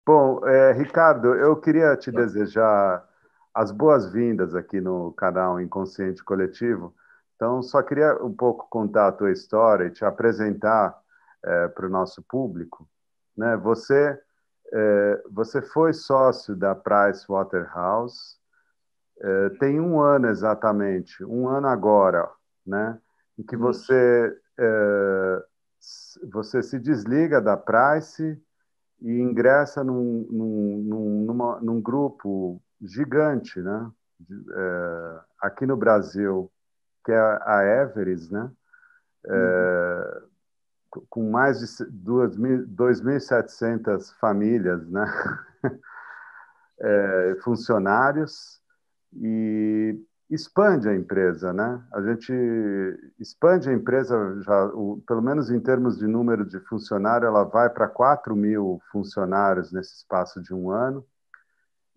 Bom, Ricardo, eu queria te desejar as boas-vindas aqui no canal Inconsciente Coletivo. Então, só queria um pouco contar a tua história e te apresentar para o nosso público, né? Você foi sócio da Price Waterhouse, tem um ano exatamente, um ano agora, né? Em que você se desliga da Price e ingressa num grupo gigante, né? Aqui no Brasil, que é a Everest, né? Com mais de 2.700 famílias, né? Funcionários, e expande a empresa, né? A gente expande a empresa, pelo menos em termos de número de funcionários, ela vai para 4.000 funcionários nesse espaço de um ano.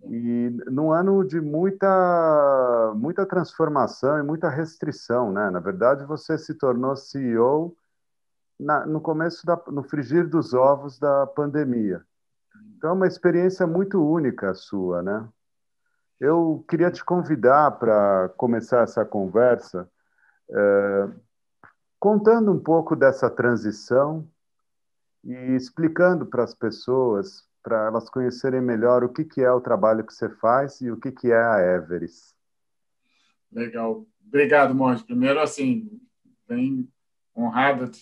E num ano de muita transformação e muita restrição, né? Na verdade, você se tornou CEO no começo no frigir dos ovos da pandemia. Então, é uma experiência muito única a sua, né? Eu queria te convidar para começar essa conversa, contando um pouco dessa transição e explicando para as pessoas, para elas conhecerem melhor o que que é o trabalho que você faz e o que que é a Everest. Legal. Obrigado, Monte. Primeiro, assim, bem honrado de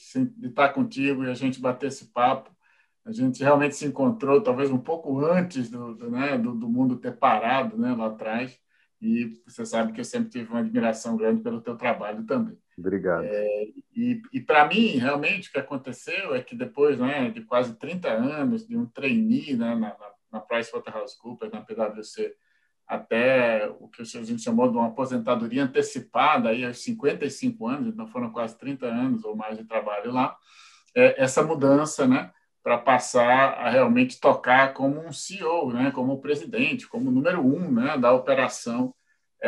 estar contigo e a gente bater esse papo. A gente realmente se encontrou, talvez um pouco antes do mundo ter parado, né, lá atrás. E você sabe que eu sempre tive uma admiração grande pelo teu trabalho também. Obrigado. E para mim, realmente, o que aconteceu é que depois, né, de quase 30 anos de um trainee, né, na PricewaterhouseCoopers, na PwC, até o que a gente chamou de uma aposentadoria antecipada aí aos 55 anos, então foram quase 30 anos ou mais de trabalho lá, essa mudança, né, para passar a realmente tocar como um CEO, né, como presidente, como número um, né, da operação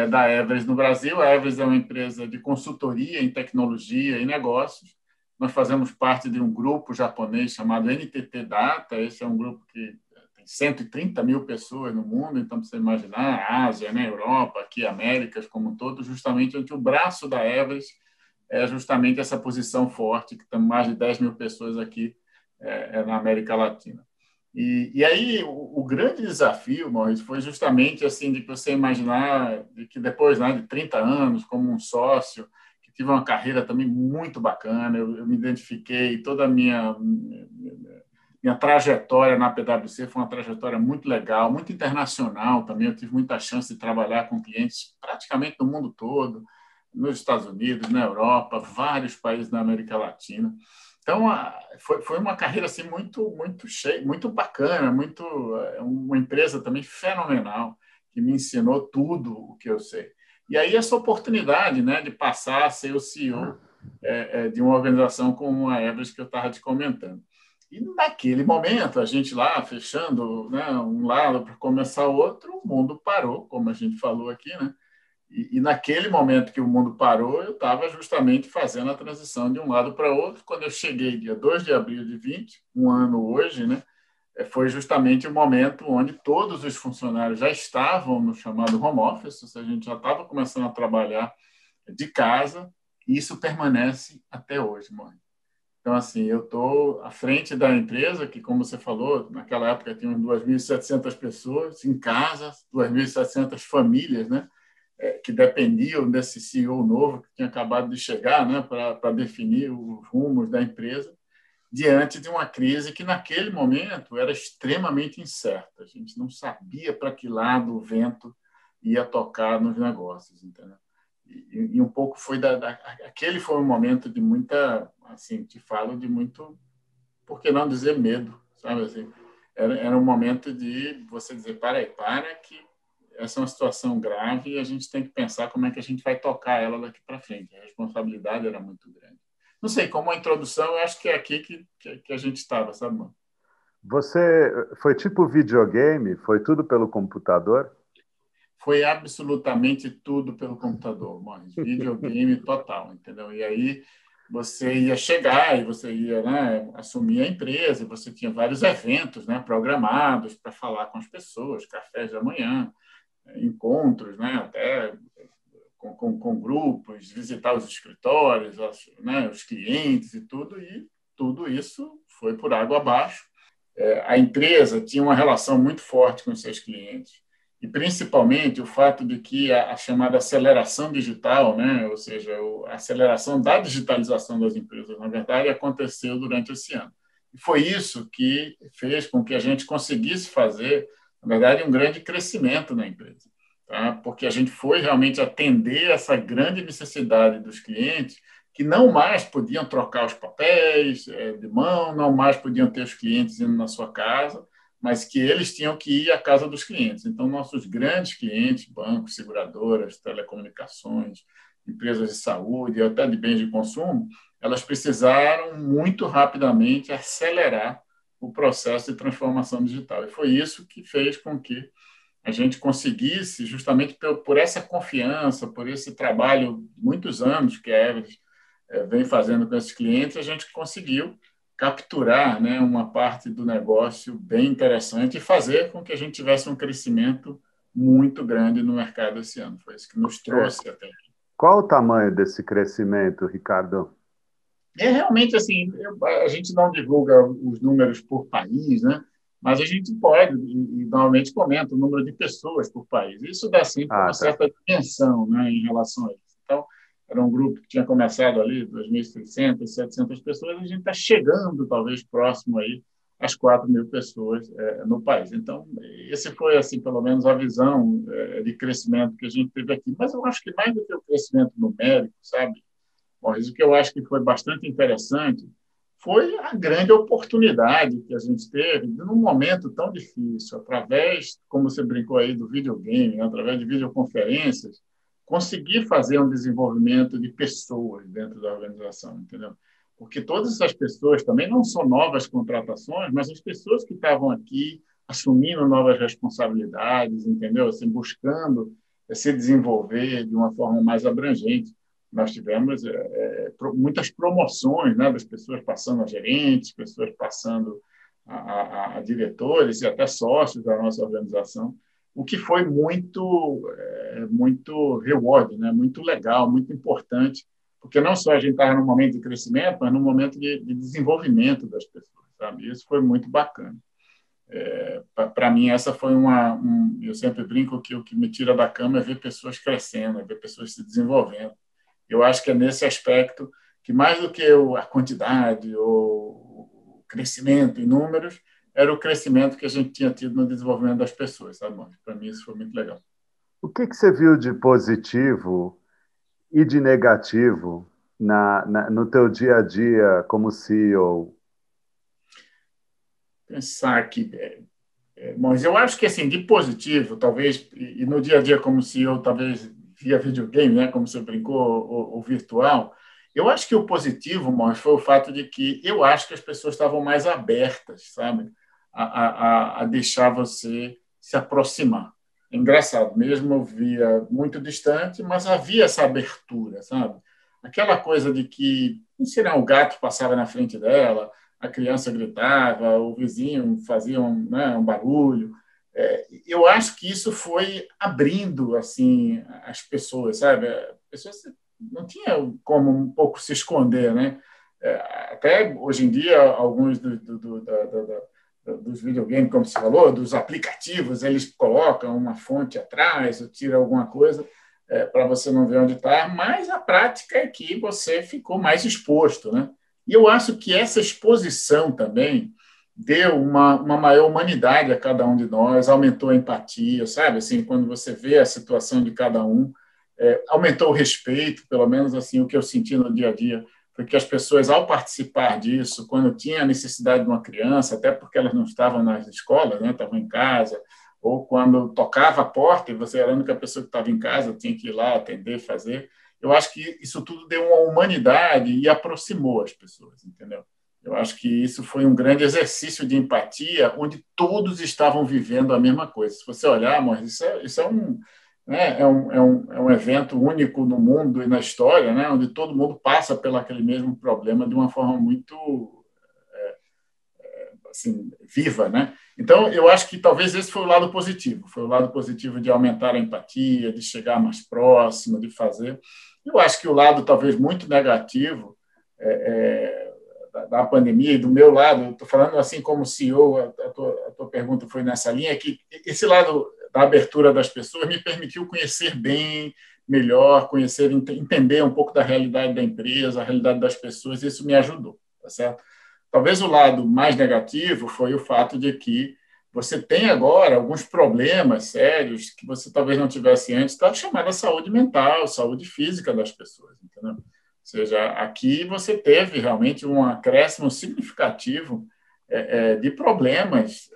da Everest no Brasil. A Everest é uma empresa de consultoria em tecnologia e negócios. Nós fazemos parte de um grupo japonês chamado NTT Data. Esse é um grupo que tem 130.000 pessoas no mundo, então, para você imaginar, a Ásia, né, Europa, aqui, Américas como um todo, justamente onde o braço da Everest é justamente essa posição forte, que tem mais de 10.000 pessoas aqui na América Latina. E aí o grande desafio, Maurício, foi justamente assim de que você imaginar de que depois, né, de 30 anos como um sócio, que tive uma carreira também muito bacana, eu me identifiquei, toda a minha trajetória na PwC foi uma trajetória muito legal, muito internacional também. Eu tive muita chance de trabalhar com clientes praticamente no mundo todo, nos Estados Unidos, na Europa, vários países da América Latina. Então, foi uma carreira assim muito cheia, muito bacana, uma empresa também fenomenal, que me ensinou tudo o que eu sei. E aí essa oportunidade, né, de passar a ser o CEO de uma organização como a Everest que eu estava te comentando. E naquele momento, a gente lá fechando, né, um lado para começar outro, o mundo parou, como a gente falou aqui, né? E naquele momento que o mundo parou, eu estava justamente fazendo a transição de um lado para outro. Quando eu cheguei, dia 2 de abril de 20, um ano hoje, né, foi justamente o momento onde todos os funcionários já estavam no chamado home office, a gente já estava começando a trabalhar de casa, e isso permanece até hoje, mãe. Então, assim, eu estou à frente da empresa, que, como você falou, naquela época tinham 2.700 pessoas em casa, 2.700 famílias, né, que dependiam desse CEO novo que tinha acabado de chegar, né, para definir os rumos da empresa, diante de uma crise que, naquele momento, era extremamente incerta. A gente não sabia para que lado o vento ia tocar nos negócios, entendeu? E um pouco foi aquele foi um momento de muita, assim, te falo de muito, por que não dizer medo, sabe assim? Era um momento de você dizer, para que essa é uma situação grave e a gente tem que pensar como é que a gente vai tocar ela daqui para frente. A responsabilidade era muito grande. Não sei, como a introdução, eu acho que é aqui que a gente estava, sabe, mano? Você foi tipo videogame? Foi tudo pelo computador? Foi absolutamente tudo pelo computador, Morris. Videogame total, entendeu? E aí você ia chegar e você ia, né, assumir a empresa, e você tinha vários eventos, né, programados para falar com as pessoas, cafés da manhã, encontros, né, até com grupos, visitar os escritórios, né, os clientes e tudo isso foi por água abaixo. A empresa tinha uma relação muito forte com os seus clientes, e principalmente o fato de que a chamada aceleração digital, né, ou seja, a aceleração da digitalização das empresas, na verdade, aconteceu durante esse ano. E foi isso que fez com que a gente conseguisse fazer, na verdade, um grande crescimento na empresa, tá? Porque a gente foi realmente atender essa grande necessidade dos clientes que não mais podiam trocar os papéis de mão, não mais podiam ter os clientes indo na sua casa, mas que eles tinham que ir à casa dos clientes. Então, nossos grandes clientes, bancos, seguradoras, telecomunicações, empresas de saúde, até de bens de consumo, elas precisaram muito rapidamente acelerar o processo de transformação digital. E foi isso que fez com que a gente conseguisse, justamente por essa confiança, por esse trabalho de muitos anos que a Everest vem fazendo com esses clientes, a gente conseguiu capturar, né, uma parte do negócio bem interessante e fazer com que a gente tivesse um crescimento muito grande no mercado esse ano. Foi isso que nos trouxe até aqui. Qual o tamanho desse crescimento, Ricardo? Realmente assim, a gente não divulga os números por país, né? Mas a gente pode, e normalmente comenta o número de pessoas por país. Isso dá sempre uma Tá. certa dimensão, né, em relação a isso. Então, era um grupo que tinha começado ali, 2.600, 700 pessoas, a gente está chegando, talvez, próximo aí às 4.000 pessoas no país. Então, esse foi, assim, pelo menos, a visão de crescimento que a gente teve aqui. Mas eu acho que mais do que o crescimento numérico, sabe? Bom, isso que eu acho que foi bastante interessante foi a grande oportunidade que a gente teve, num momento tão difícil, através, como você brincou aí, do videogame, né, através de videoconferências, conseguir fazer um desenvolvimento de pessoas dentro da organização, entendeu? Porque todas essas pessoas também não são novas contratações, mas as pessoas que estavam aqui assumindo novas responsabilidades, entendeu? Assim, buscando se desenvolver de uma forma mais abrangente. Nós tivemos muitas promoções, né, das pessoas passando a gerentes, pessoas passando a diretores e até sócios da nossa organização, o que foi muito reward, né, muito legal, muito importante, porque não só a gente estava num momento de crescimento, mas num momento de desenvolvimento das pessoas, sabe? Isso foi muito bacana. Para mim, essa foi eu sempre brinco que o que me tira da cama é ver pessoas crescendo, é ver pessoas se desenvolvendo. Eu acho que é nesse aspecto que, mais do que a quantidade ou o crescimento em números, era o crescimento que a gente tinha tido no desenvolvimento das pessoas, sabe? Para mim, isso foi muito legal. O que você viu de positivo e de negativo no teu dia a dia como CEO? Pensar aqui, mas eu acho que assim, de positivo, talvez, e no dia a dia como CEO, talvez via videogame, né, como você brincou, ou virtual, eu acho que o positivo, mas foi o fato de que eu acho que as pessoas estavam mais abertas, sabe, a deixar você se aproximar. É engraçado, mesmo eu via muito distante, mas havia essa abertura, sabe? Aquela coisa de que, sei lá, o gato passava na frente dela, a criança gritava, o vizinho fazia um barulho. Eu acho que isso foi abrindo assim as pessoas, sabe? As pessoas não tinham como um pouco se esconder, né? Até hoje em dia, alguns dos videogames, como você falou, dos aplicativos, eles colocam uma fonte atrás, ou tiram alguma coisa para você não ver onde está, mas a prática é que você ficou mais exposto, né? E eu acho que essa exposição também deu uma maior humanidade a cada um de nós, aumentou a empatia, sabe? Assim, quando você vê a situação de cada um, aumentou o respeito, pelo menos assim, o que eu senti no dia a dia foi que as pessoas, ao participar disso, quando tinha a necessidade de uma criança, até porque elas não estavam nas escolas, né? Estavam em casa, ou quando tocava a porta e você era a única pessoa que estava em casa, tinha que ir lá atender, fazer. Eu acho que isso tudo deu uma humanidade e aproximou as pessoas, entendeu? Eu acho que isso foi um grande exercício de empatia, onde todos estavam vivendo a mesma coisa. Se você olhar, amor, isso é um, né, é um evento único no mundo e na história, né, onde todo mundo passa pelo aquele mesmo problema de uma forma muito assim, viva, né? Então, eu acho que talvez esse foi o lado positivo de aumentar a empatia, de chegar mais próximo, de fazer. Eu acho que o lado talvez muito negativo da pandemia e do meu lado, estou falando assim como CEO, a tua pergunta foi nessa linha, que esse lado da abertura das pessoas me permitiu conhecer bem, melhor, conhecer, entender um pouco da realidade da empresa, a realidade das pessoas, e isso me ajudou, tá certo? Talvez o lado mais negativo foi o fato de que você tem agora alguns problemas sérios que você talvez não tivesse antes, da chamada saúde mental, saúde física das pessoas, entendeu? Ou seja, aqui você teve realmente um acréscimo significativo de problemas,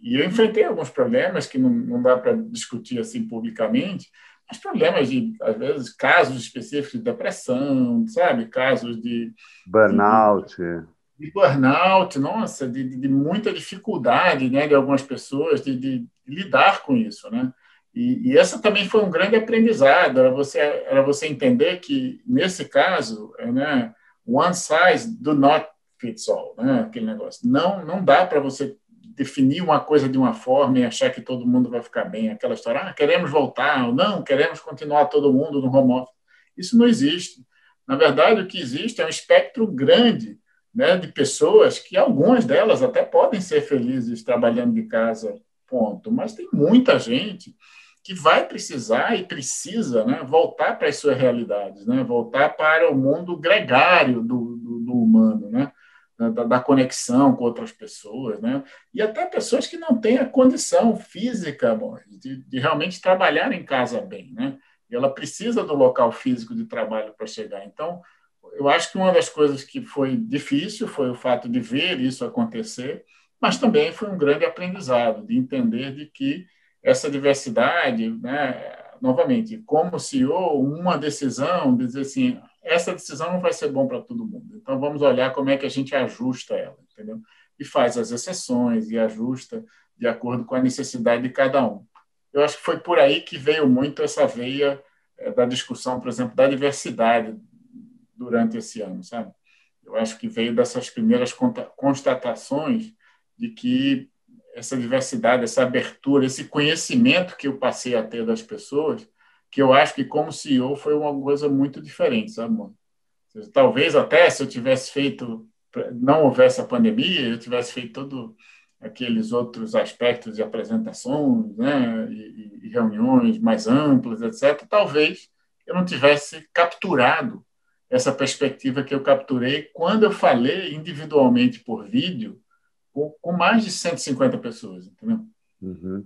e eu enfrentei alguns problemas que não dá para discutir assim publicamente, mas problemas de, às vezes, casos específicos de depressão, sabe? Casos de Burnout. de burnout, nossa, de muita dificuldade, né, de algumas pessoas de lidar com isso, né? E essa também foi um grande aprendizado, era você entender que, nesse caso, né, one size do not fits all, né, aquele negócio. Não dá para você definir uma coisa de uma forma e achar que todo mundo vai ficar bem. Aquela história, queremos voltar, ou não, queremos continuar todo mundo no home office. Isso não existe. Na verdade, o que existe é um espectro grande, né, de pessoas que algumas delas até podem ser felizes trabalhando de casa, ponto. Mas tem muita gente que vai precisar e precisa, né, voltar para as suas realidades, né, voltar para o mundo gregário do humano, né, da conexão com outras pessoas, né, e até pessoas que não têm a condição física, amor, de realmente trabalhar em casa bem, né, e ela precisa do local físico de trabalho para chegar. Então, eu acho que uma das coisas que foi difícil foi o fato de ver isso acontecer, mas também foi um grande aprendizado de entender de que essa diversidade, né, novamente, como CEO, uma decisão, dizer assim, essa decisão não vai ser bom para todo mundo. Então vamos olhar como é que a gente ajusta ela, entendeu? E faz as exceções e ajusta de acordo com a necessidade de cada um. Eu acho que foi por aí que veio muito essa veia da discussão, por exemplo, da diversidade durante esse ano, sabe? Eu acho que veio dessas primeiras constatações de que essa diversidade, essa abertura, esse conhecimento que eu passei a ter das pessoas, que eu acho que como CEO foi uma coisa muito diferente, sabe, mano? Talvez até se eu tivesse feito, não houvesse a pandemia, eu tivesse feito todo aqueles outros aspectos de apresentações, né, e reuniões mais amplas, etc., talvez eu não tivesse capturado essa perspectiva que eu capturei quando eu falei individualmente por vídeo com mais de 150 pessoas, entendeu? Uhum.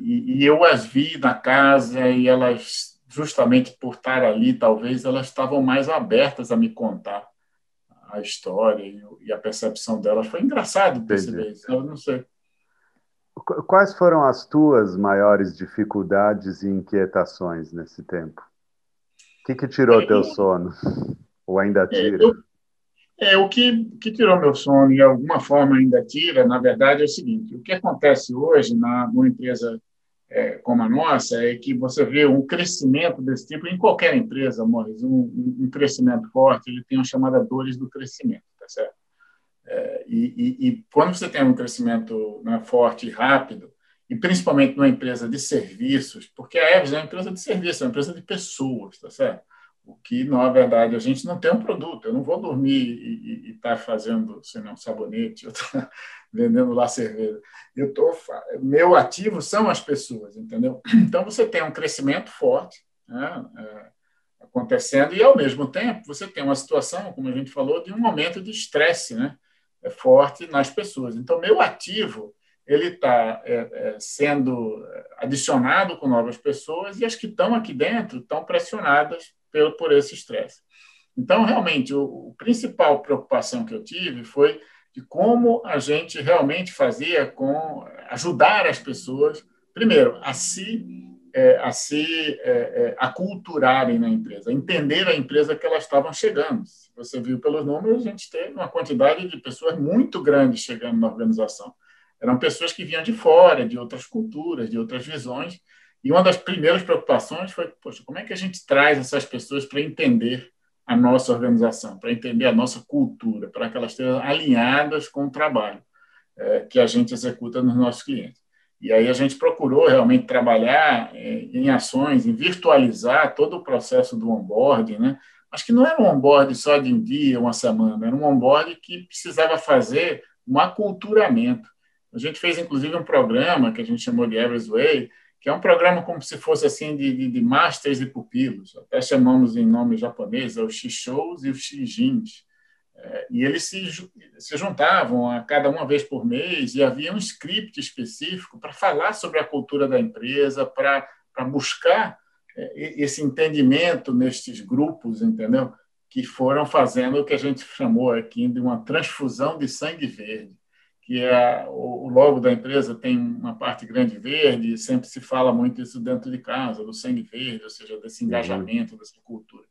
E eu as vi na casa e elas, justamente por estar ali, talvez, elas estavam mais abertas a me contar a história e a percepção delas. Foi engraçado Entendi. perceber isso, eu não sei. Quais foram as tuas maiores dificuldades e inquietações nesse tempo? O que tirou teu Eu, sono? Ou ainda tira? eu, o que tirou meu sono e de alguma forma ainda tira, na verdade, é o seguinte: o que acontece hoje numa empresa como a nossa é que você vê um crescimento desse tipo em qualquer empresa, Morris, um crescimento forte, ele tem a chamada dores do crescimento, tá certo? E quando você tem um crescimento, né, forte e rápido, e principalmente numa empresa de serviços, porque a Eves é uma empresa de serviços, é uma empresa de pessoas, tá certo? O que, na verdade, a gente não tem um produto. Eu não vou dormir e estar fazendo, sei não, sabonete, eu estou vendendo lá cerveja. Meu ativo são as pessoas, entendeu? Então, você tem um crescimento forte, né, acontecendo, e, ao mesmo tempo, você tem uma situação, como a gente falou, de um momento de estresse, né? Forte nas pessoas. Então, meu ativo ele está sendo adicionado com novas pessoas e as que estão aqui dentro estão pressionadas por esse estresse. Então, realmente, a principal preocupação que eu tive foi de como a gente realmente fazia com ajudar as pessoas, primeiro, a se aculturarem na empresa, a entender a empresa que elas estavam chegando. Se você viu pelos números, a gente teve uma quantidade de pessoas muito grande chegando na organização. Eram pessoas que vinham de fora, de outras culturas, de outras visões, e uma das primeiras preocupações foi, poxa, como é que a gente traz essas pessoas para entender a nossa organização, para entender a nossa cultura, para que elas estejam alinhadas com o trabalho que a gente executa nos nossos clientes. E aí a gente procurou realmente trabalhar em ações, em virtualizar todo o processo do onboarding, né? Mas que não era um onboarding só de um dia, uma semana, era um onboarding que precisava fazer um aculturamento. A gente fez, inclusive, um programa que a gente chamou de Everest Way, que é um programa como se fosse assim de masters e pupilos. Até chamamos em nome japonês, os Shishous e os Shijins. E eles se juntavam a cada uma vez por mês e havia um script específico para falar sobre a cultura da empresa, para buscar esse entendimento nestes grupos, entendeu? Que foram fazendo o que a gente chamou aqui de uma transfusão de sangue verde, que o logo da empresa tem uma parte grande verde, e sempre se fala muito isso dentro de casa, do sangue verde, ou seja, desse engajamento, dessa cultura.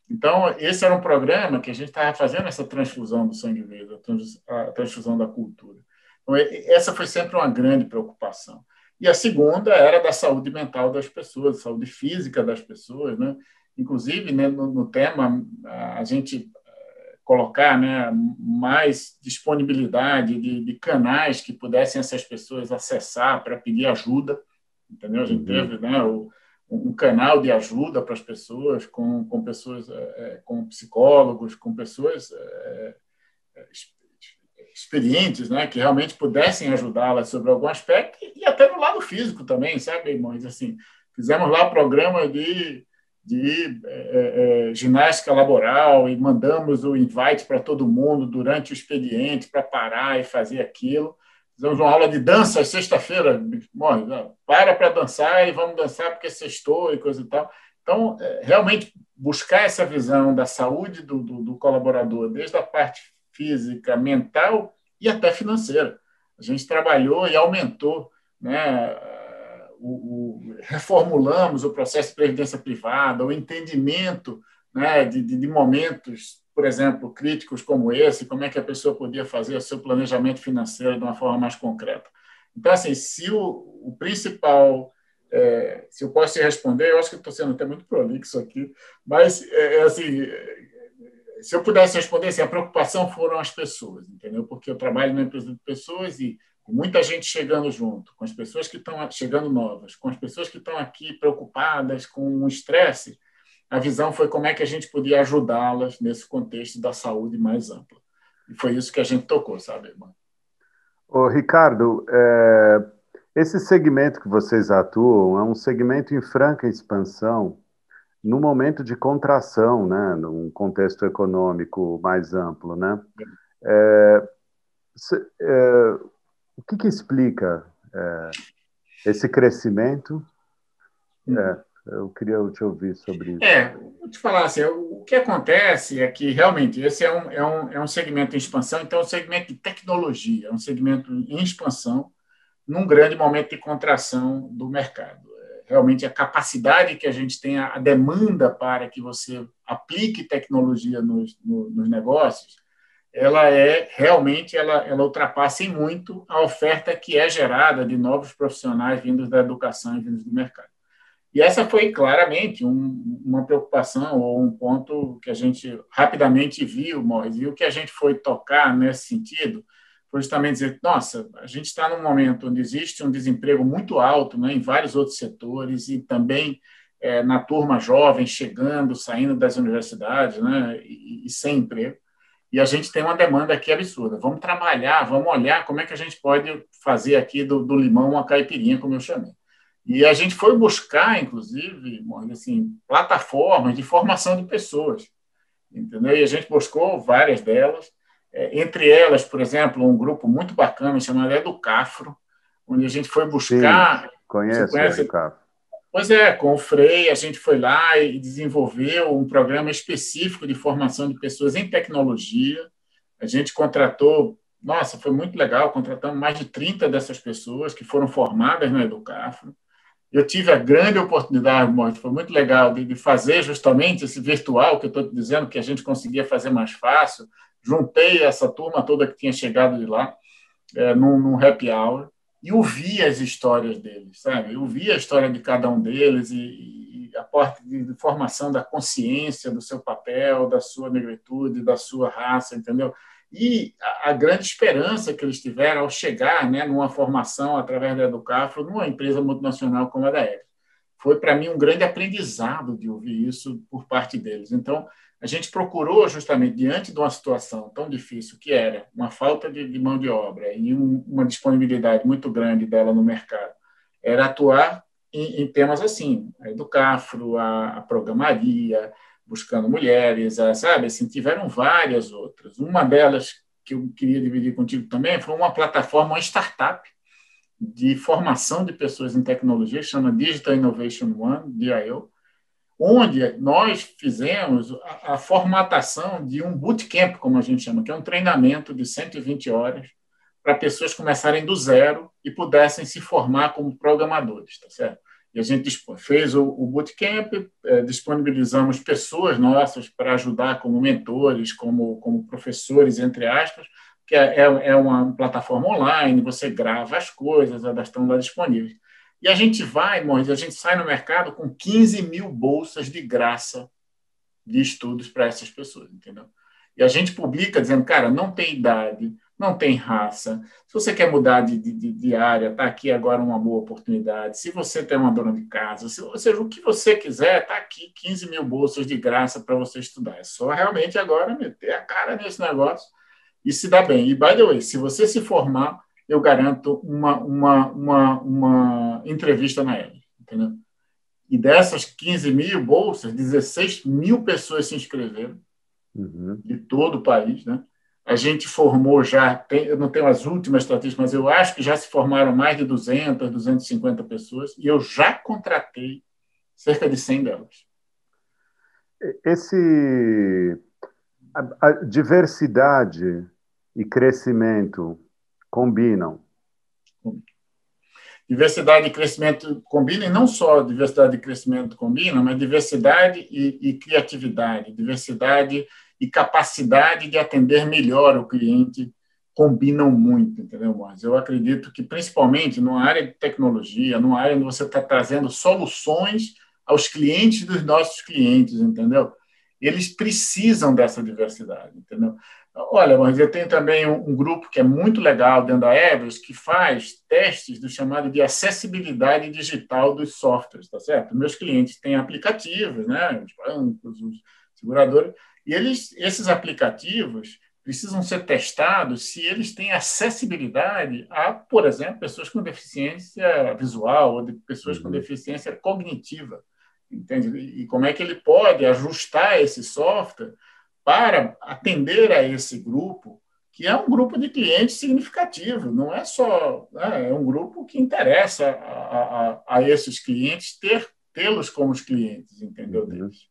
Então, esse era um programa que a gente estava fazendo essa transfusão do sangue verde, a transfusão da cultura. Então, essa foi sempre uma grande preocupação. E a segunda era da saúde mental das pessoas, saúde física das pessoas, né? Inclusive, né, no tema, a gente colocar, né, mais disponibilidade de canais que pudessem essas pessoas acessar para pedir ajuda, entendeu? A gente teve, né, um canal de ajuda para as pessoas, com pessoas, com psicólogos, com pessoas experientes, né, que realmente pudessem ajudá-las sobre algum aspecto, e até no lado físico também, sabe, irmãos? Assim, fizemos lá programa de ginástica laboral e mandamos o invite para todo mundo durante o expediente para parar e fazer aquilo. Fizemos uma aula de dança sexta-feira, para dançar e vamos dançar porque sextou e coisa e tal. Então, realmente, buscar essa visão da saúde do colaborador, desde a parte física, mental e até financeira. A gente trabalhou e aumentou, né, reformulamos o processo de previdência privada, o entendimento, né, de momentos, por exemplo, críticos como esse, como é que a pessoa podia fazer o seu planejamento financeiro de uma forma mais concreta. Então, assim, se o principal, se eu posso te responder, eu acho que estou sendo até muito prolixo aqui, mas, assim, se eu pudesse responder, assim, a preocupação foram as pessoas, entendeu? Porque eu trabalho na empresa de pessoas e muita gente chegando junto, com as pessoas que estão chegando novas, com as pessoas que estão aqui preocupadas com o estresse, a visão foi como é que a gente podia ajudá-las nesse contexto da saúde mais ampla. E foi isso que a gente tocou, sabe, irmão? Ô, Ricardo, esse segmento que vocês atuam é um segmento em franca expansão, no momento de contração, né, num contexto econômico mais amplo, né? O que explica esse crescimento? Eu queria te ouvir sobre isso. Vou te falar assim, o que acontece é que realmente esse é um segmento em expansão, então é um segmento de tecnologia, é um segmento em expansão num grande momento de contração do mercado. Realmente a capacidade que a gente tem, a demanda para que você aplique tecnologia nos negócios, ela realmente ultrapassa em muito a oferta que é gerada de novos profissionais vindos da educação e vindos do mercado. E essa foi claramente uma preocupação ou um ponto que a gente rapidamente viu, Morris, e o que a gente foi tocar nesse sentido foi justamente dizer, nossa, a gente está num momento onde existe um desemprego muito alto, né, em vários outros setores e também na turma jovem chegando, saindo das universidades, né, e sem emprego. E a gente tem uma demanda aqui absurda. Vamos trabalhar, vamos olhar como é que a gente pode fazer aqui do limão uma caipirinha, como eu chamei. E a gente foi buscar, inclusive, assim, plataformas de formação de pessoas, entendeu? E a gente buscou várias delas, entre elas, por exemplo, um grupo muito bacana chamado Educafro, onde a gente foi buscar... Sim, conheço o Educafro. Pois com o Frei, a gente foi lá e desenvolveu um programa específico de formação de pessoas em tecnologia. A gente contratou Nossa, foi muito legal. Contratamos mais de 30 dessas pessoas que foram formadas na Educafro. Eu tive a grande oportunidade, Maurício, foi muito legal, de fazer justamente esse virtual que eu estou te dizendo, que a gente conseguia fazer mais fácil. Juntei essa turma toda que tinha chegado de lá, num happy hour, e ouvi as histórias deles, sabe? Eu ouvi a história de cada um deles e a parte de formação da consciência do seu papel, da sua negritude, da sua raça, entendeu? E a grande esperança que eles tiveram ao chegar, né, numa formação através da Educafro, numa empresa multinacional como a da Hebe. Foi, para mim, um grande aprendizado de ouvir isso por parte deles. Então, a gente procurou, justamente, diante de uma situação tão difícil que era uma falta de mão de obra e uma disponibilidade muito grande dela no mercado, era atuar em temas assim, a Educafro, a Programaria, Buscando Mulheres, sabe? Assim, tiveram várias outras. Uma delas que eu queria dividir contigo também foi uma plataforma, uma startup de formação de pessoas em tecnologia, chama Digital Innovation One, DIO, onde nós fizemos a formatação de um bootcamp, como a gente chama, que é um treinamento de 120 horas para pessoas começarem do zero e pudessem se formar como programadores, tá certo? E a gente fez o bootcamp, disponibilizamos pessoas nossas para ajudar como mentores, como professores, entre aspas, que é uma plataforma online, você grava as coisas, elas estão lá disponíveis. E a gente sai no mercado com 15 mil bolsas de graça de estudos para essas pessoas, entendeu? E a gente publica dizendo, cara, não tem idade, não tem raça. Se você quer mudar de área, está aqui agora uma boa oportunidade. Se você tem uma dona de casa, ou seja, o que você quiser, está aqui 15 mil bolsas de graça para você estudar. É só realmente agora meter a cara nesse negócio e se dar bem. E, by the way, se você se formar, eu garanto uma entrevista na Hebe, entendeu? E dessas 15 mil bolsas, 16 mil pessoas se inscreveram, de todo o país, né? A gente formou eu não tenho as últimas estatísticas, mas eu acho que já se formaram mais de 200, 250 pessoas, e eu já contratei cerca de 100 delas. A diversidade e crescimento combinam? Diversidade e crescimento combinam, e não só diversidade e crescimento combinam, mas diversidade e criatividade, diversidade e capacidade de atender melhor o cliente combinam muito, entendeu, Mas eu acredito que, principalmente numa área de tecnologia, numa área onde você está trazendo soluções aos clientes dos nossos clientes, entendeu? Eles precisam dessa diversidade, entendeu? Olha, mas eu tenho também um grupo que é muito legal dentro da Everest que faz testes do chamado de acessibilidade digital dos softwares, tá certo? Meus clientes têm aplicativos, né? Os bancos, os seguradores, e esses aplicativos precisam ser testados se eles têm acessibilidade a, por exemplo, pessoas com deficiência visual ou de pessoas com deficiência cognitiva, entende? E como é que ele pode ajustar esse software para atender a esse grupo, que é um grupo de clientes significativo, não é só, né, é um grupo que interessa a esses clientes tê-los como os clientes, entendeu, deles.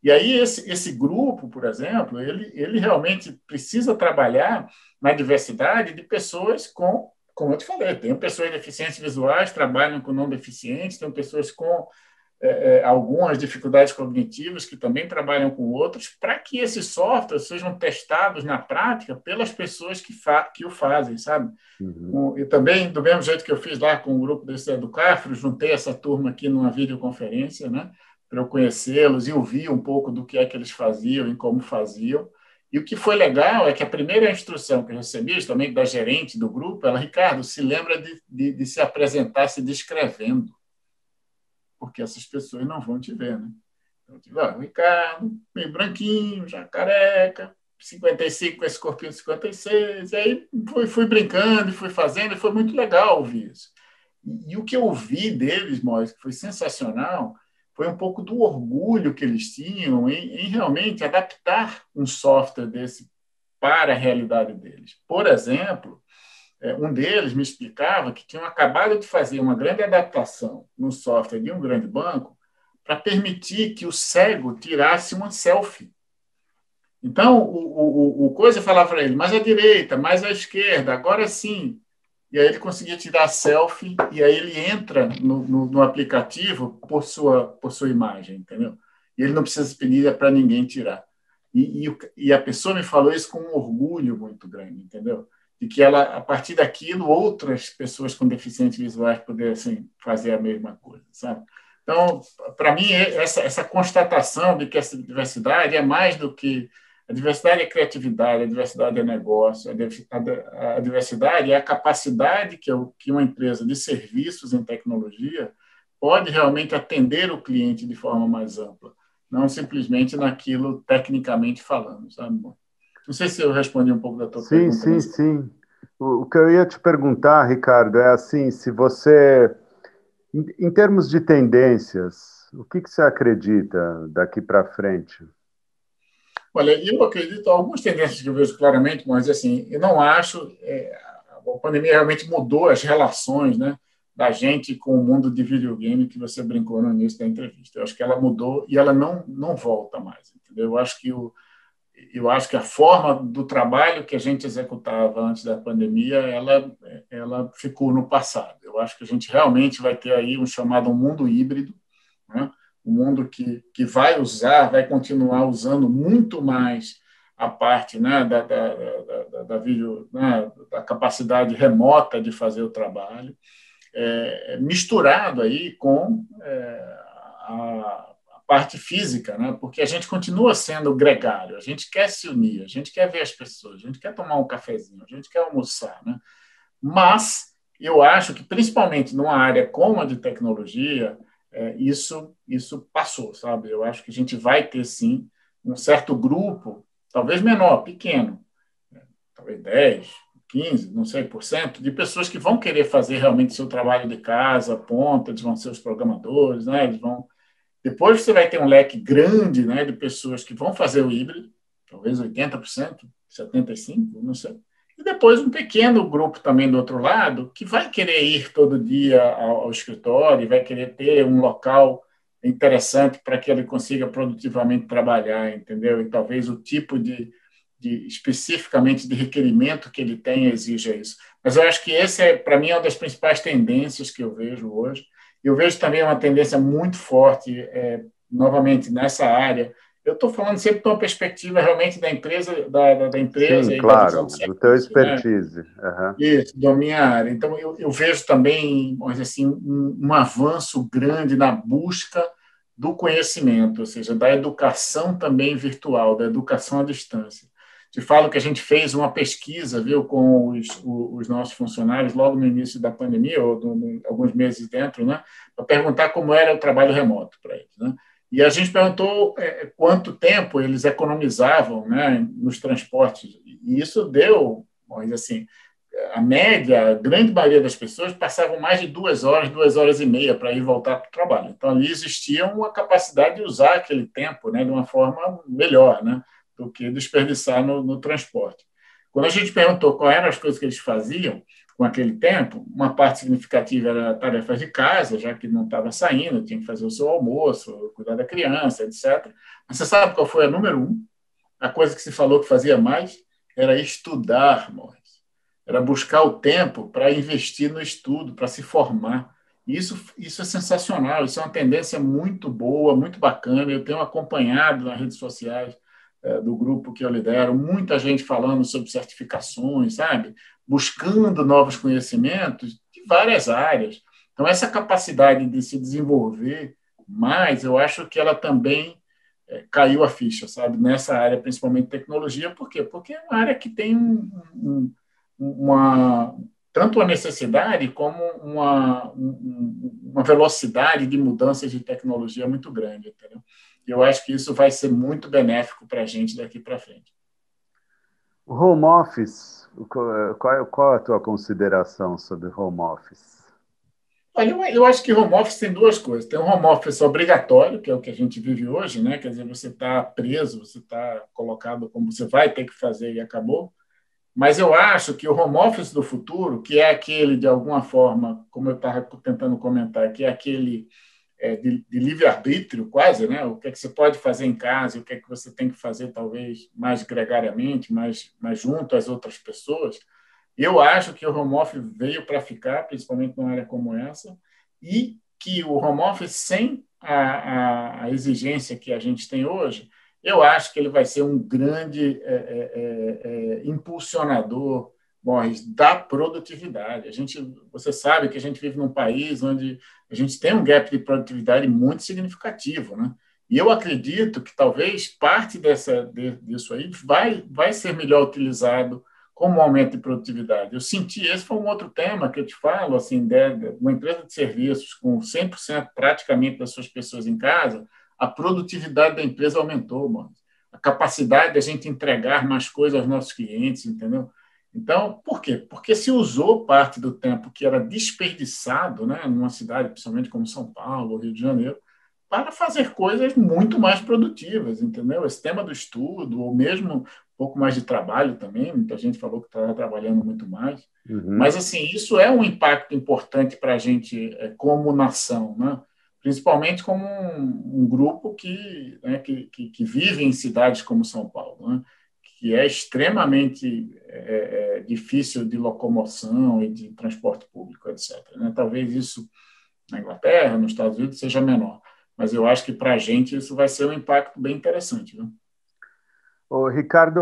E aí esse grupo, por exemplo, ele realmente precisa trabalhar na diversidade de pessoas como eu te falei, tem pessoas deficientes visuais, trabalham com não deficientes, tem pessoas com algumas dificuldades cognitivas que também trabalham com outros, para que esses softwares sejam testados na prática pelas pessoas que o fazem, sabe? E também, do mesmo jeito que eu fiz lá com o grupo desse Educafro, juntei essa turma aqui numa videoconferência, né, para eu conhecê-los e ouvir um pouco do que é que eles faziam e como faziam. E o que foi legal é que a primeira instrução que eu recebi, também da gerente do grupo, ela, Ricardo, se lembra de se apresentar se descrevendo, porque essas pessoas não vão te ver, né? Então, o Ricardo, meio branquinho, já careca, 55 com esse corpinho de 56, e aí fui brincando e fui fazendo, e foi muito legal ouvir isso. E o que eu ouvi deles, Moisés, que foi sensacional, foi um pouco do orgulho que eles tinham em realmente adaptar um software desse para a realidade deles. Por exemplo, um deles me explicava que tinham acabado de fazer uma grande adaptação no software de um grande banco para permitir que o cego tirasse uma selfie. Então, o coisa falava para ele, mais à direita, mais à esquerda, agora sim. E aí ele conseguia tirar selfie, e aí ele entra no aplicativo por sua imagem, entendeu? E ele não precisa pedir para ninguém tirar. E a pessoa me falou isso com um orgulho muito grande, entendeu? De que ela, a partir daquilo, outras pessoas com deficientes visuais pudessem fazer a mesma coisa, sabe? Então, para mim, essa constatação de que essa diversidade é mais do que a diversidade é criatividade, a diversidade é negócio, a diversidade é a capacidade que uma empresa de serviços em tecnologia pode realmente atender o cliente de forma mais ampla, não simplesmente naquilo tecnicamente falando, sabe? Não sei se eu respondi um pouco da tua Sim, pergunta sim, nesse. sim. O que eu ia te perguntar, Ricardo, é assim, se você, em termos de tendências, o que você acredita daqui para frente? Olha, eu acredito em algumas tendências que eu vejo claramente, mas assim, eu não acho. A pandemia realmente mudou as relações, né, da gente com o mundo de videogame que você brincou no início da entrevista. Eu acho que ela mudou e ela não volta mais, entendeu? Eu acho que a forma do trabalho que a gente executava antes da pandemia, ela ficou no passado. Eu acho que a gente realmente vai ter aí um chamado mundo híbrido, né? Um mundo que vai continuar usando muito mais a parte, né, da vídeo, né, da capacidade remota de fazer o trabalho, misturado aí com a parte física, né? Porque a gente continua sendo gregário, a gente quer se unir, a gente quer ver as pessoas, a gente quer tomar um cafezinho, a gente quer almoçar, né? Mas eu acho que, principalmente numa área como a de tecnologia, isso passou, sabe? Eu acho que a gente vai ter, sim, um certo grupo, talvez menor, pequeno, talvez 10, 15, não sei, por cento, de pessoas que vão querer fazer realmente seu trabalho de casa, ponta, eles vão ser os programadores, né? Eles vão. Depois você vai ter um leque grande, né, de pessoas que vão fazer o híbrido, talvez 80%, 75%, não sei. E depois um pequeno grupo também do outro lado, que vai querer ir todo dia ao escritório, vai querer ter um local interessante para que ele consiga produtivamente trabalhar, entendeu? E talvez o tipo especificamente de requerimento que ele tenha exija isso. Mas eu acho que esse, para mim, é uma das principais tendências que eu vejo hoje. Eu vejo também uma tendência muito forte, novamente, nessa área. Eu estou falando sempre de uma perspectiva realmente da empresa, da Sim, empresa e da visão claro, de do teu serviço, né? expertise. Aham. Isso, da minha área. Então, eu vejo também, vamos dizer assim, um avanço grande na busca do conhecimento, ou seja, da educação também virtual, da educação à distância. Te falo que a gente fez uma pesquisa, viu, com os nossos funcionários logo no início da pandemia, ou alguns meses dentro, né, para perguntar como era o trabalho remoto para eles, né? E a gente perguntou quanto tempo eles economizavam, né, nos transportes. E isso deu, vamos dizer assim, a média, a grande maioria das pessoas passavam mais de 2 horas e meia para ir voltar para o trabalho. Então, ali existia uma capacidade de usar aquele tempo, né, de uma forma melhor, né, do que desperdiçar no transporte. Quando a gente perguntou quais eram as coisas que eles faziam com aquele tempo, uma parte significativa era tarefas de casa, já que não estava saindo, tinha que fazer o seu almoço, cuidar da criança, etc. Mas você sabe qual foi a número um? A coisa que se falou que fazia mais era estudar, Maurício. Era buscar o tempo para investir no estudo, para se formar. Isso é sensacional, isso é uma tendência muito boa, muito bacana. Eu tenho acompanhado nas redes sociais do grupo que eu lidero, muita gente falando sobre certificações, sabe? Buscando novos conhecimentos de várias áreas. Então, essa capacidade de se desenvolver mais, eu acho que ela também caiu a ficha, sabe? Nessa área, principalmente tecnologia. Por quê? Porque é uma área que tem uma tanto a necessidade como uma velocidade de mudanças de tecnologia muito grande, entendeu? E eu acho que isso vai ser muito benéfico para a gente daqui para frente. O home office, qual é a tua consideração sobre home office? Olha, eu acho que home office tem duas coisas. Tem um home office obrigatório, que é o que a gente vive hoje, né? Quer dizer, você está preso, você está colocado como você vai ter que fazer e acabou. Mas eu acho que o home office do futuro, que é aquele, de alguma forma, como eu estava tentando comentar, que é aquele de livre-arbítrio, quase, né? O que é que você pode fazer em casa, o que é que você tem que fazer, talvez, mais gregariamente, mais junto às outras pessoas. Eu acho que o home office veio para ficar, principalmente numa área como essa, e que o home office, sem a exigência que a gente tem hoje, eu acho que ele vai ser um grande impulsionador, Morris, da produtividade. Você sabe que a gente vive num país onde a gente tem um gap de produtividade muito significativo, né? E eu acredito que talvez parte disso aí vai ser melhor utilizado como aumento de produtividade. Eu senti, esse foi um outro tema que eu te falo, assim, uma empresa de serviços com 100% praticamente das suas pessoas em casa, a produtividade da empresa aumentou, mano. A capacidade de a gente entregar mais coisas aos nossos clientes, entendeu? Então, por quê? Porque se usou parte do tempo que era desperdiçado, né, numa cidade, principalmente como São Paulo, Rio de Janeiro, para fazer coisas muito mais produtivas, entendeu? Esse tema do estudo, ou mesmo um pouco mais de trabalho também, muita gente falou que estava trabalhando muito mais. Mas, assim, isso é um impacto importante para a gente como nação, né? Principalmente como um grupo que vive em cidades como São Paulo, né? Que é extremamente difícil de locomoção e de transporte público, etc., né? Talvez isso na Inglaterra, nos Estados Unidos, seja menor. Mas eu acho que para a gente isso vai ser um impacto bem interessante. Viu? Ô, Ricardo,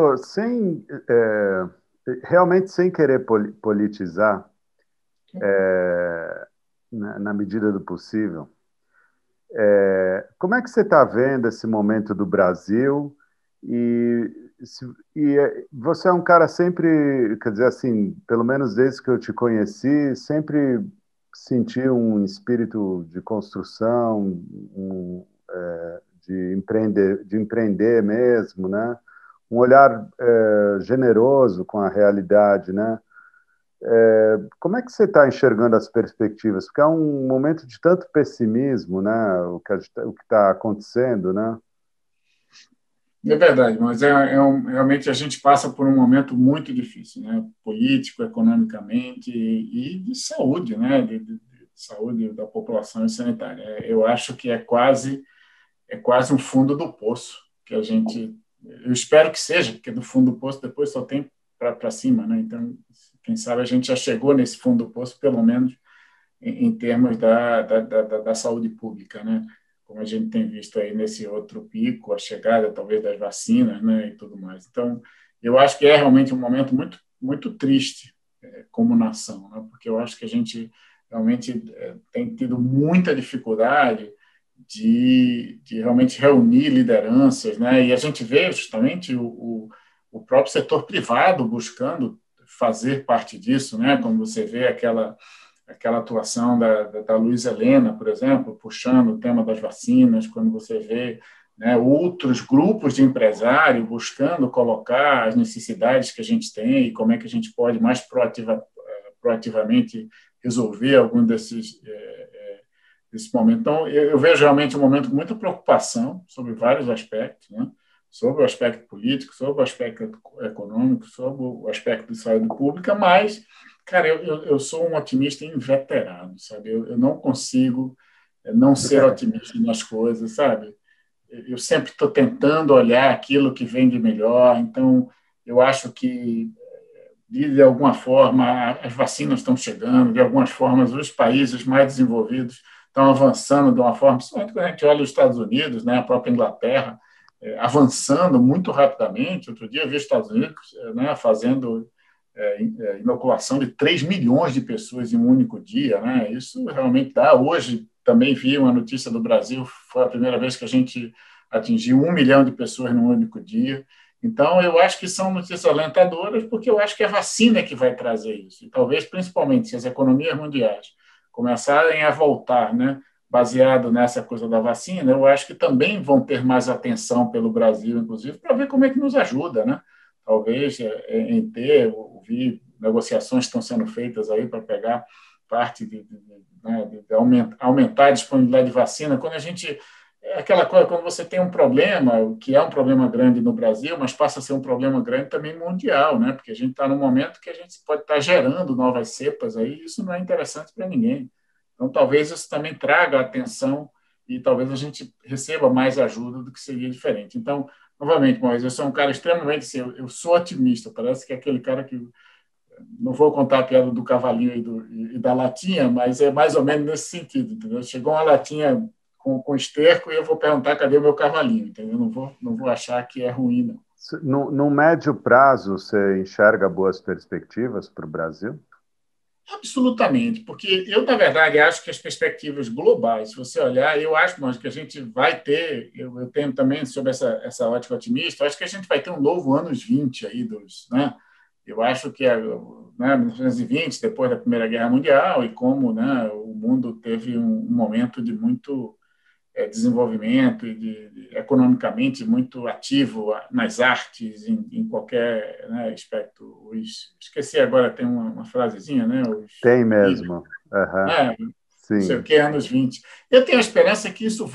realmente sem querer politizar, na medida do possível, como é que você está vendo esse momento do Brasil? E, você é um cara sempre, quer dizer assim, pelo menos desde que eu te conheci, sempre senti um espírito de construção, de empreender mesmo, né? Um olhar generoso com a realidade, né? Como é que você está enxergando as perspectivas? Porque é um momento de tanto pessimismo, né? O que está acontecendo, né? É verdade, mas realmente a gente passa por um momento muito difícil, né? Político, economicamente e de saúde, né? De saúde da população e sanitária. Eu acho que é quase um fundo do poço que a gente. Eu espero que seja, porque do fundo do poço depois só tem para cima, né? Então, quem sabe a gente já chegou nesse fundo do poço, pelo menos em termos da saúde pública, né? Como a gente tem visto aí nesse outro pico, a chegada talvez das vacinas, né, e tudo mais. Então, eu acho que é realmente um momento muito, muito triste como nação, né? Porque eu acho que a gente realmente tem tido muita dificuldade de realmente reunir lideranças, né? E a gente vê justamente o próprio setor privado buscando fazer parte disso, né? Como você vê aquela atuação da Luiza Helena, por exemplo, puxando o tema das vacinas, quando você vê, né, outros grupos de empresários buscando colocar as necessidades que a gente tem e como é que a gente pode mais proativamente resolver algum desse momento. Então, eu vejo realmente um momento de muita preocupação sobre vários aspectos, né? Sobre o aspecto político, sobre o aspecto econômico, sobre o aspecto de saúde pública, mas, cara, eu sou um otimista inveterado, sabe? Eu não consigo não ser otimista nas coisas, sabe? Eu sempre estou tentando olhar aquilo que vem de melhor, então eu acho que de alguma forma as vacinas estão chegando, de algumas formas os países mais desenvolvidos estão avançando de uma forma, principalmente quando a gente olha os Estados Unidos, né, a própria Inglaterra, avançando muito rapidamente. Outro dia eu vi os Estados Unidos, né, fazendo inoculação de 3 milhões de pessoas em um único dia, né? Isso realmente dá. Hoje também vi uma notícia do Brasil, foi a primeira vez que a gente atingiu 1 milhão de pessoas num único dia. Então, eu acho que são notícias alentadoras, porque eu acho que é a vacina que vai trazer isso. E talvez, principalmente, se as economias mundiais começarem a voltar, né, baseado nessa coisa da vacina, eu acho que também vão ter mais atenção pelo Brasil, inclusive, para ver como é que nos ajuda, né? Talvez em ter, ouvir negociações que estão sendo feitas aí para pegar parte de aumentar a disponibilidade de vacina. Quando a gente aquela coisa, quando você tem um problema, que é um problema grande no Brasil, mas passa a ser um problema grande também mundial, né? Porque a gente está num momento que a gente pode estar gerando novas cepas aí, e isso não é interessante para ninguém. Então, talvez isso também traga atenção e talvez a gente receba mais ajuda do que seria diferente. Então, novamente, mas eu sou um cara extremamente, assim, eu sou otimista, parece que é aquele cara que, não vou contar a piada do cavalinho e da latinha, mas é mais ou menos nesse sentido, entendeu? Chegou uma latinha com esterco e eu vou perguntar cadê o meu cavalinho, entendeu? Não vou achar que é ruim, não. No médio prazo, você enxerga boas perspectivas para o Brasil? Absolutamente, porque eu, na verdade, acho que as perspectivas globais, se você olhar, eu acho, mas que a gente vai ter, eu tenho também sobre essa ótica otimista, eu acho que a gente vai ter um novo anos 20 aí, né? Eu acho que, né, 1920, depois da Primeira Guerra Mundial, e como, né, o mundo teve um momento de muito desenvolvimento e economicamente muito ativo nas artes, em qualquer, né, aspecto. Esqueci agora, tem uma frasezinha, né? Tem mesmo. Uhum. Né, não sei o Sim. que, anos 20. Eu tenho a esperança que isso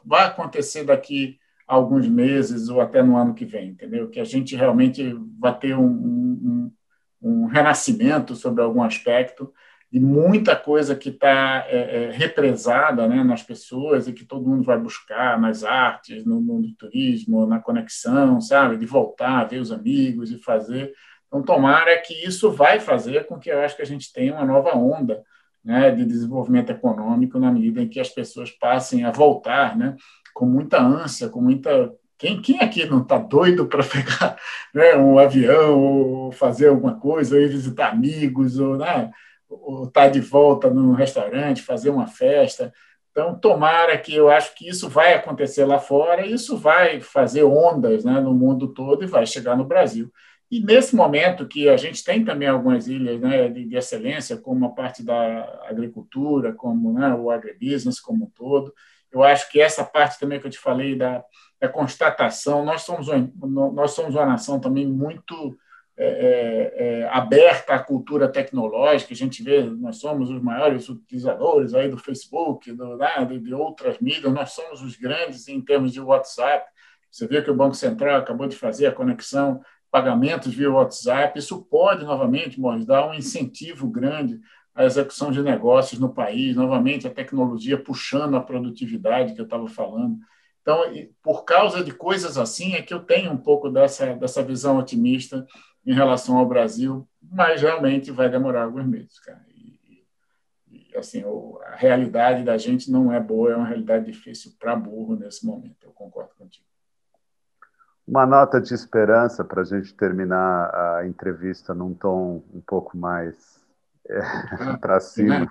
vai acontecer daqui a alguns meses ou até no ano que vem, entendeu? Que a gente realmente vai ter um renascimento sobre algum aspecto e muita coisa que está represada, né, nas pessoas e que todo mundo vai buscar nas artes, no turismo, na conexão, sabe? De voltar, ver os amigos e fazer. Então, tomara que isso vai fazer com que eu acho que a gente tenha uma nova onda, né, de desenvolvimento econômico na medida em que as pessoas passem a voltar, né, com muita ânsia, com muita... Quem aqui não está doido para pegar, né, um avião ou fazer alguma coisa, ou ir visitar amigos, ou, né, ou estar de volta num restaurante, fazer uma festa? Então, tomara que eu acho que isso vai acontecer lá fora, e isso vai fazer ondas, né, no mundo todo e vai chegar no Brasil. E nesse momento que a gente tem também algumas ilhas, né, de excelência, como a parte da agricultura, como, né, o agribusiness como um todo, eu acho que essa parte também que eu te falei da constatação, nós somos uma nação também muito aberta à cultura tecnológica. A gente vê, nós somos os maiores utilizadores aí do Facebook, de outras mídias, nós somos os grandes em termos de WhatsApp. Você vê que o Banco Central acabou de fazer a conexão, pagamentos via WhatsApp. Isso pode, novamente, Morris, dar um incentivo grande à execução de negócios no país, novamente, a tecnologia puxando a produtividade que eu estava falando. Então, por causa de coisas assim, é que eu tenho um pouco dessa visão otimista em relação ao Brasil, mas realmente vai demorar alguns meses, cara. E assim, a realidade da gente não é boa, é uma realidade difícil para burro nesse momento. Eu concordo contigo. Uma nota de esperança para a gente terminar a entrevista num tom um pouco mais para cima. Né?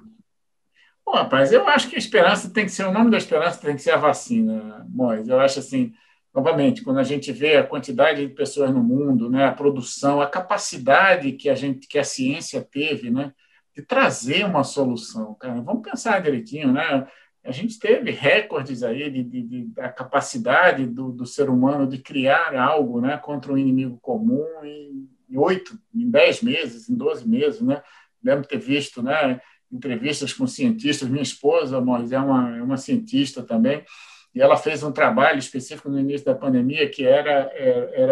Bom, rapaz, eu acho que a esperança tem que ser, o nome da esperança tem que ser a vacina, Mois. Eu acho assim, novamente, quando a gente vê a quantidade de pessoas no mundo, né, a produção, a capacidade que a ciência teve, né, de trazer uma solução, cara. Vamos pensar direitinho, né? A gente teve recordes aí da capacidade do ser humano de criar algo, né, contra um inimigo comum em 10 meses, em 12 meses, né? Devemos ter visto, né, entrevistas com cientistas. Minha esposa, Mois, é uma cientista também, e ela fez um trabalho específico no início da pandemia que era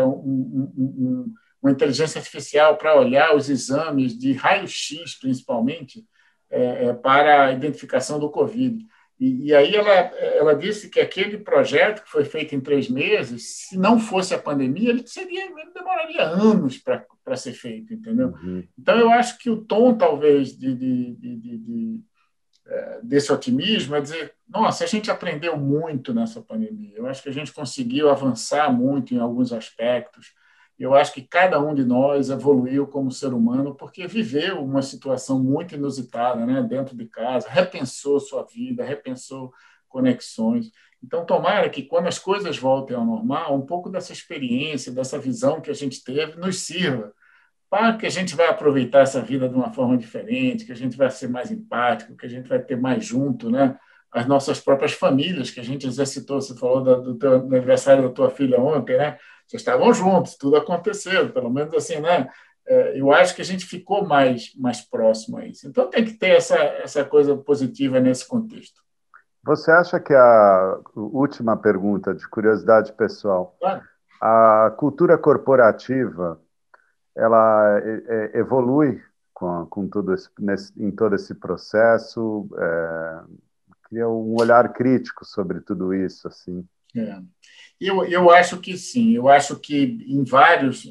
uma inteligência artificial para olhar os exames de raio-x, principalmente, para a identificação do Covid. E aí ela disse que aquele projeto que foi feito em 3 meses, se não fosse a pandemia, ele demoraria anos para ser feito, entendeu? Uhum. Então, eu acho que o tom, talvez, desse otimismo é dizer, nossa, a gente aprendeu muito nessa pandemia, eu acho que a gente conseguiu avançar muito em alguns aspectos, eu acho que cada um de nós evoluiu como ser humano porque viveu uma situação muito inusitada, né, dentro de casa, repensou sua vida, repensou conexões. Então, tomara que, quando as coisas voltem ao normal, um pouco dessa experiência, dessa visão que a gente teve, nos sirva para que a gente vai aproveitar essa vida de uma forma diferente, que a gente vai ser mais empático, que a gente vai ter mais junto, né, as nossas próprias famílias, que a gente exercitou. Você falou do aniversário da tua filha ontem, né? Vocês estavam juntos, tudo aconteceu, pelo menos assim, né? Eu acho que a gente ficou mais próximo a isso. Então, tem que ter essa coisa positiva nesse contexto. Você acha que a última pergunta, de curiosidade pessoal, Claro. a cultura corporativa, ela evolui com tudo em todo esse processo? cria um olhar crítico sobre tudo isso, assim. É. Eu acho que sim. Eu acho que em vários,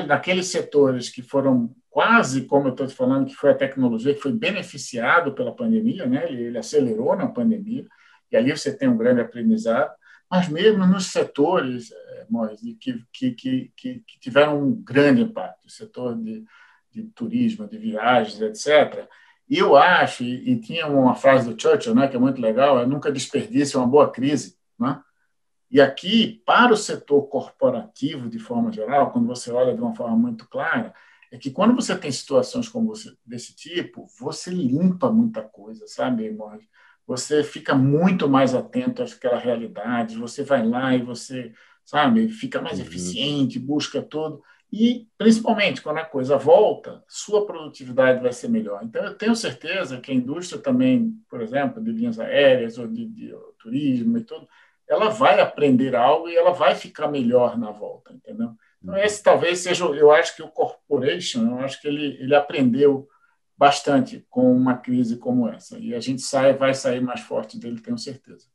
naqueles setores que foram quase, como eu estou te falando, que foi a tecnologia que foi beneficiado pela pandemia, né? Ele acelerou na pandemia, e ali você tem um grande aprendizado, mas mesmo nos setores, Moisés, que tiveram um grande impacto, o setor de turismo, de viagens, etc., eu acho, e tinha uma frase do Churchill, né, que é muito legal, é nunca desperdice uma boa crise, né? E aqui, para o setor corporativo, de forma geral, quando você olha de uma forma muito clara, é que quando você tem situações como desse tipo, você limpa muita coisa, sabe, Morris? Você fica muito mais atento àquela realidade, você vai lá e você, sabe, fica mais Uhum. eficiente, busca tudo. E, principalmente, quando a coisa volta, sua produtividade vai ser melhor. Então, eu tenho certeza que a indústria também, por exemplo, de linhas aéreas ou de turismo e tudo, ela vai aprender algo e ela vai ficar melhor na volta, entendeu? Então, Uhum. esse talvez seja, eu acho que o corporation, eu acho que ele aprendeu bastante com uma crise como essa. E a gente vai sair mais forte dele, tenho certeza.